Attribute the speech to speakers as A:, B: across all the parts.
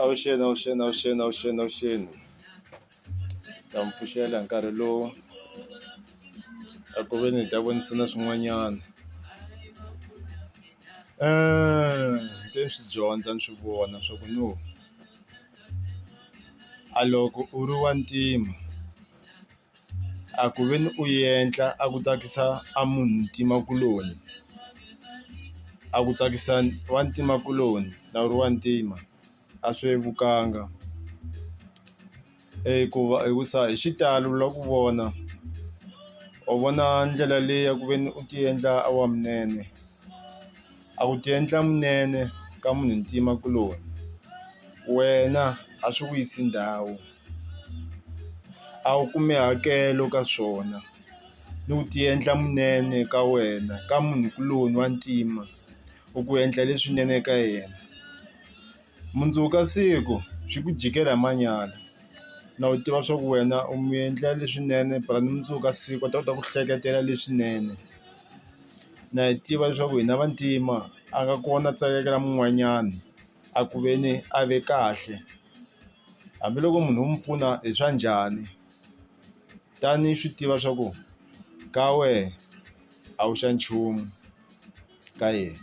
A: Avuxeni. Ta mi pfuxela hi nkarhi lowu a ku ve ni hi ta vonisana swin'wanyana. Te ni swi dyondza ni swi vona swa ku no a loko u ri wa ntima a ku ve ni u endla a ku tsakisa a munhu ntimakuloni, a ku tsakisa wa ntimakuloni na u ri wa ntima a swi vevukanga. Hikusa hi xitalo la ku vona u vona ndlela leyi ya ku ve ni u ti endla a wa munene, a ku ti endla munene ka munhu ntimakuloni wena a swi ku yisi ndhawu, a wu kumi hakelo ka swona. Ni ku ti endla munene ka wena ka munhu kuloni wa ntima u ku endla leswinene ka yena, mundzuku ka siku swi ku jikela hi manyala na u tiva swa ku wena u mu endla leswinene ni mundzuku ka siku a ta kota ku hleketela leswinene. Na hi tiva leswaku hina vantima a nga kona tsakela mun'wanyana a ku ve ni a ve kahle, hambiloko munhu u mu pfuna hi swa njhani tani swi tiva swa ku ka wehe a wu xa nchumu ka yena,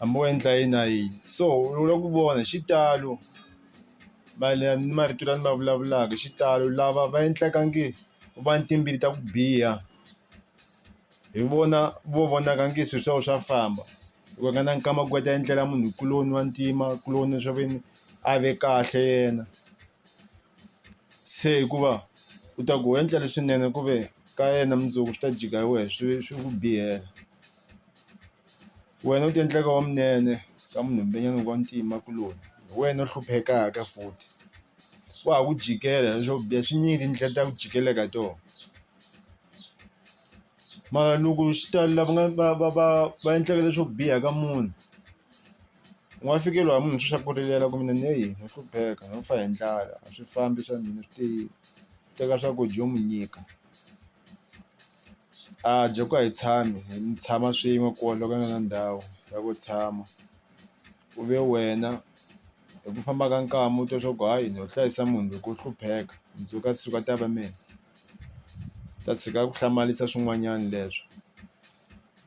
A: hambi u endla yini na yini. So u la ku vona hi xitalo ni marito lama ni ma vulavulaka, hi xitalo lava va endlekangi va ni timbili ta ku biha hi vona vo vonaka nge swilo swa swa famba. Loko nga na nkama ku ta endlela munhu kuloni wa ntima kuloni swa veni a ve kahle yena, se hikuva u ta ku u endla leswinene ku ve ka yena mundzuku swi ta jika hi wehe swi ku bihela. Wena u ti endleka wa munene ka munhu un'wanyana wa ntima kuloni hi wena u hluphekaka futhi wa ha ku jikela leswo biha swinyingi tindlela ta ku jikeleka hi tona. Mara loko xitalo lava va endleka leswo biha ka munhu u nga fikeriwa hi munhu swa ku rilela ku mina ni hlupheka no fa hi ndlala a swi fambi swa mina swi tiyile, teka swakudya u mu nyika a dya ku a hi tshama swin'we kona loko a nga na ndhawu ya ku tshama. Ku ve wena hi ku famba ka nkama u twa swa ku hayi ni ho hlayisa munhu loko u hlupheka mundzuku ka siku a ta va mina, ta tshika ku hlamarisa swin'wanyana leswo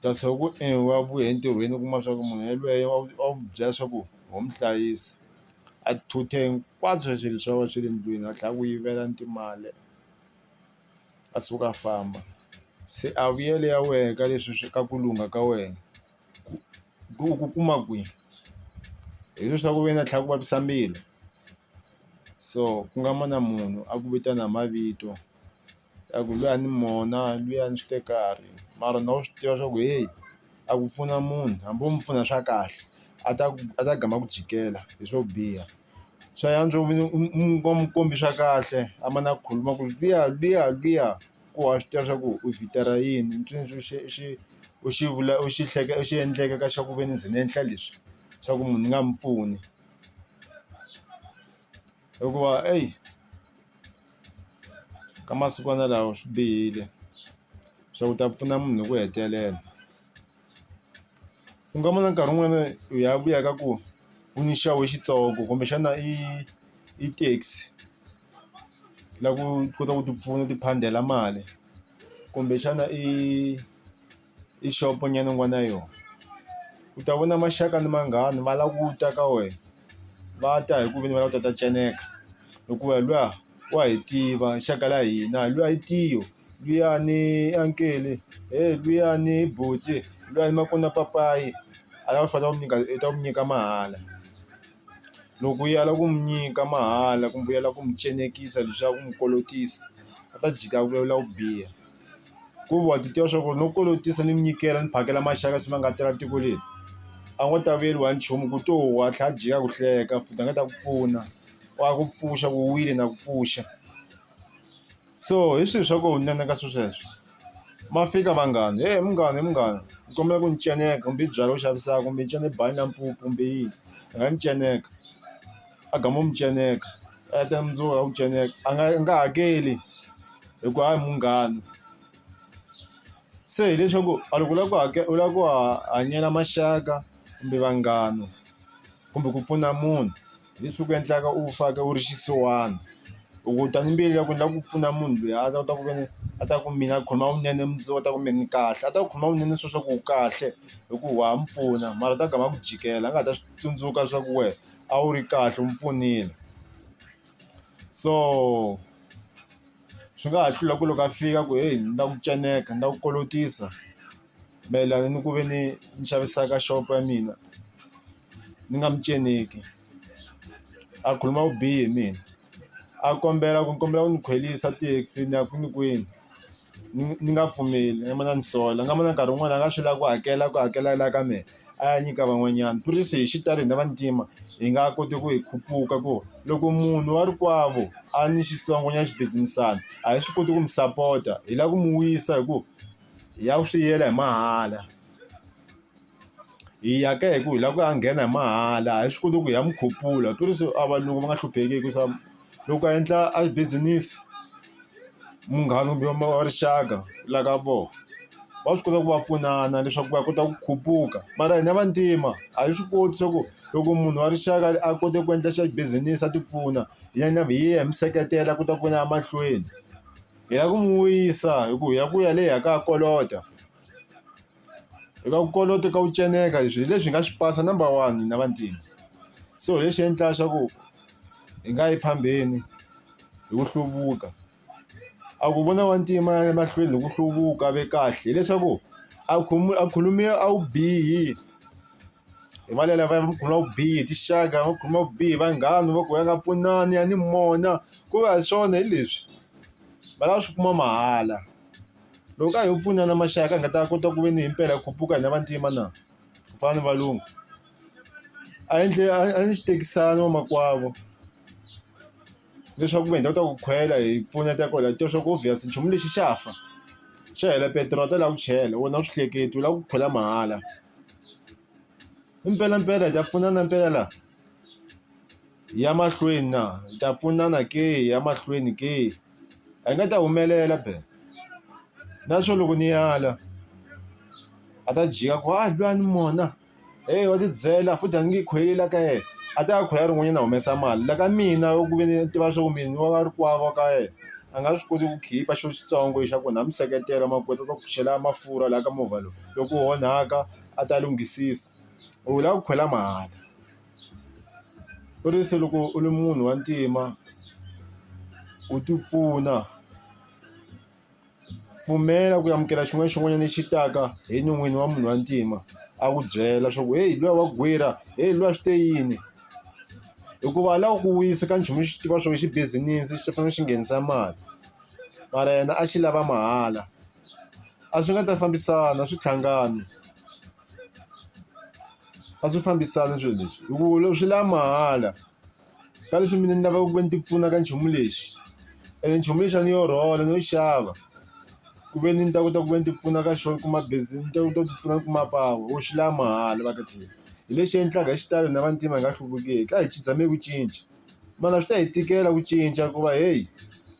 A: ta tshuka ku wa vuya entirhweni u kuma swa ku munhu yelweyo a wu byela swa ku ho mu hlayisa a thuthe hinkwaswo swilo swa wena swa le ndlwini a tlhela a ku yivela ni timali a suka a famba. Se a vuyelo ya wena ka leswi ka ku lungha ka wena ku kuma kwihi hi leswaku ve na tlhela ku vavisa mbilu. So ku nga na munhu a ku vitana hi mavito a ku luya ni mona luya ni swi te karhi mara na u swi tiva swa ku heyi a ku pfuna munhu hambi u mu pfuna swa kahle a ta gama ku jikela hi swo biha. Swa antswa u mu kombi swa kahle a ma na khuluma ku luya ku wa swi tiva swa ku u vhitara yini u xi endleka ka xa ku ve ni ze ni endla leswi swa ku munhu ni nga mi pfuni, hikuva ka masikwana lawa swi bihile swa ku ta pfuna munhu hi ku hetelela. Ku nga na nkarhi wun'wana u ya vuya ka ku u ni xawe xitsongo kumbexana i taxi la ku kota ku ti pfuna ti phandela mali kumbexana i xopo nyana u nga na yona, u ta vona maxaka ni manghana va la ku ta ka wena va ta hi ku ve ni va la ku ta ceneka hikuva luya wa hi tiva xaka la hina luya i Tiyo luya ni ankele luya ni Butsi luya ni Makuna Papayi a lava ku i ta ku nyika mahala. Loko u ya la ku mu nyika mahala kumbe u ya la ku mu cenekisa leswaku n'wi kolotisa a ta jika a vulavula ku biha ku wa ti tiva swa ku no kolotisa ni mu nyikela ni phakela maxaka swi ma nga tela tiko leri a ngo ta vuyeriwa hi nchumu ku to wa tlhela a jika ku hleka futhi a nga ta ku pfuna wa ku pfuxa ku wile na ku pfuxa. So hi swihi swa ku hunene ka swilo sweswo ma fika vanghana munghana ni kombela ku ni ceneka kumbe i byala u xavisaka kumbe i cina bangi na mpupu kumbe yini a nga ni ceneka a gama u mu ceneka a ta mundzuku a ku ceneka a nga hakeli hikuva hayi munghana. Se hileswaku a loko u lava ku u lava ku hanyela maxaka kumbe vanghana kumbe ku pfuna munhu leswi ku endlaka u faka u ri xisiwana. Loko tani mbilu ya ku ni lava ku pfuna munhu loyi a ta kota ku veni a ta ku mina a khoma vunene mundzuku a ta ku me ni kahle, a ta ku khoma vunene swa ku u kahle hi ku wa ha mi pfuna, mara ta gama ku jikela a nga ta swi tsundzuka swa ku wena a wu ri kahle u mi pfunile. So swi nga ha hlula ku loko a fika ku heyi ni lava ku ceneka, ni lava ku kolotisa mayelana ni ku ve ni xavisaka xopo ya mina ni nga mi ceneki, a khuluma vubihi hi mina, a kombela ku ni khwelisa taxi ni ya kwini kwini ni nga pfumeli, ni nga ma na ni sola, ni nga ma na nkarhi wun'wani a nga swi lava ku hakela la ka mehe a ya nyika van'wanyana. Phurisi hi xitalo hina vantima hi nga koti ku hi khuphuka ku loko munhu wa rikwavo a ni xitsongonyana xibizinisana a hi swi koti ku mi sapota, hi lava ku mi wisa hi ku hi ya ku swi yela hi mahala, hi ya ke hi ku hi lava ku a nghena hi mahala a hi swi koti ku hi ya mi khuphula. Phurisi a valungu va nga hlupheki hikusa loko a endla a business munghana kumbe wa rixaka la ka vona va swi kota ku va pfunana leswaku va kota ku khuphuka, mara hina vantima a hi swi koti swa ku loko munhu wa rixaka a kote ku endla xa business a ti pfuna hi ya hi mi seketela ku ta ku ya mahlweni, hi ya ku mi wisa hi ku hi ya ku ya le hi ya ka kolota, hi ka ku kolota ka ku ceneka hi leswi hi nga swi pasa number 1 hina vantima. So lexi endlaka xa ku hi nga yi phambeni hi ku hluvuka, a ku vona vantima ya mahlweni hi ku hluvuka ve kahle hileswaku a khulumi a wu bihi hi valela va khuluma vubihi tixaka, va khuluma vubihi vanghana va ku ya nga pfunani ya ni mona ku va hi swona hi leswi va lava swi kuma mahala. Loko a hi pfunana maxaka hi nga ta kota ku ve ni hi mpela khuphuka hina vantima na ku fana ni valungu, a ni xitekisana vamakwavo leswaku ve hi ta kota ku khwela hi pfuneta kwala hi tiva swa ku obvious nchumu lexi xa fa xa hela petiroli ta lava ku chela wena u swi hleketi u lava ku khwela mahala. Mpela hi ta pfunana mpela la hi ya mahlweni na hi ta pfunana ke hi ya mahlweni ke hi nga ta humelela be, naswo loko ni yala a ta jika ku lwa ni mona wa tibyela futhi a ni nge khweli la ka yena, a ta ya khwela rin'wanyana a humesa mali la ka mina ku ve ni tiva swa ku mina wa rikwavo ka yena a nga swi koti ku khipha xo xitsongo xa ku na mi seketela makoti ta ku chela mafurha laha ka movha lowu loko u onhaka a ta lunghisisa, u lava ku khwela mahala. Phurisi loko u ri munhu wa ntima u ti pfuna, pfumela ku amukela xin'wana xin'wanyana lexi taka hi nyon'wini wa munhu wa ntima a ku byela swa ku heyi luya wa gwira heyi luya swi te yini, hikuva a lava ku wisa ka nchumu xi tiva swa xi business xi fanele xi nghenisa mali mara yena a xi lava mahala, a swi nga ta fambisana swi tlhangani, a swi fambisana swilo leswi hikuva loko swi lava mahala ka leswi mina ni lavaka ku ve ni ti pfuna ka nchumu lexi ene nchumu lexi a ni yo rhola no xava ku ve ni ta kota ku ve ni ti pfuna ka xona kuma business ni ta kota ku ti pfuna ku kuma pawa wo xi lava mahala vakathina. Hi lexi endlaka hi xitalo na vantima hi nga hluvukeki a hi tshame ku cinca mana swi ta hi tikela ku cinca ku va heyi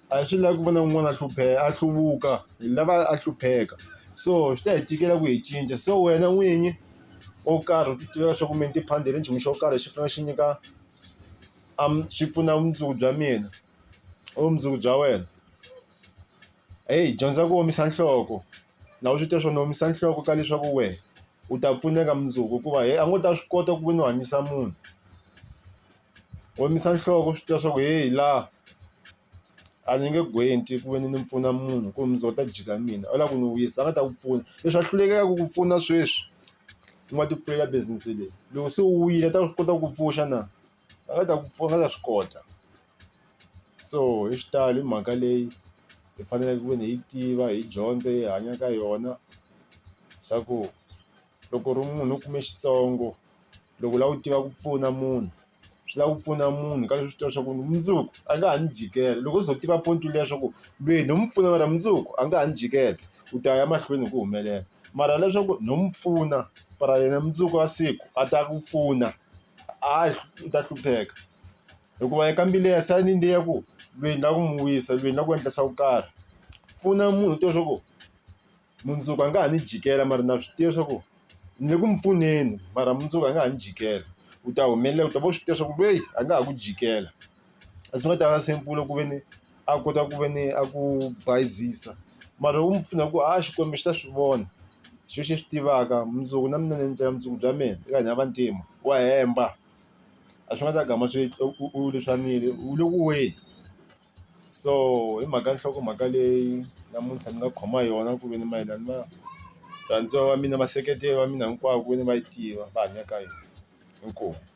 A: a hi swi lavi ku vona un'wana a hluvuka hi lava a hlupheka, so swi ta hi tikela ku hi cinca. So wena n'winyi wo karhi u ti tiveka swa ku mi ni ti phandele nchumu xo karhi xi fanele xi nyika xi pfuna vumundzuku bya mina or vumundzuku bya wena, dyondza ku omisa nhloko na u swi tiva swa ni omisa nhloko ka leswaku wena u ta pfuneka mundzuku hikuva a ngo ta swi kota ku ve ni u hanyisa munhu, omisa nhloko swi tiva swa ku laha a ni nge gwenti ku ve ni pfuna munhu ku mundzuku u ta jika mina u lava ku ni wisa a nga ta ku pfuna leswi a hlulekaka ku pfuna sweswi u nga ti pfulela business leyi loko se u wile a ta swi kota ku pfuxa na a nga ta ku pfuna a nga ta swi kota. So hi xitalo hi mhaka leyi hi faneleke ku ve ni hi tiva hi dyondza hi hanya ka yona swa ku loko u ri munhu u kume xitsongo loko u lava ku tiva ku pfuna munhu swi lava ku pfuna munhu ka leswi swi tiva swa ku mundzuku a nga ha ni jikela loko u ze u tiva point leswaku lweyi no mi pfuna mara mundzuku a nga ha ni jikela u ta ya mahlweni hi ku humelela, mara leswaku no mi pfuna mara yena mundzuku wa siku a ta ku pfuna u ta hlupheka hikuva eka mbilu ya sa ni liya ku lweyi ni lava ku mi wisa lweyi ni lava ku endla swa ku karhi, pfuna munhu u tiva swa ku mundzuku a nga ha ni jikela mara na swi tiva swa ku ni le ku mi pfuneni mara mundzuku a nga ha ni jikela. u ta humelela u ta va u swi tiva swa ku lweyi a nga ha ku jikela a swi nga ta va simple ku ve ni a kota ku ve ni a ku bayizisa mara wu n'wi pfuna ku Xikwembu xi ta swi vona xo xi swi tivaka mundzuku na mina ni endlela mundzuku bya mina eka hina vantima wa hemba a swi nga ta gama swi u leswanile u le ku weni so hi mhaka nhlokomhaka leyi namuntlha ni nga khoma yona ku ve ni mayelana na varhandziwa va mina vaseketeri va mina hinkwavo ku ve ni va yi tiva va hanya ka yona inkomu.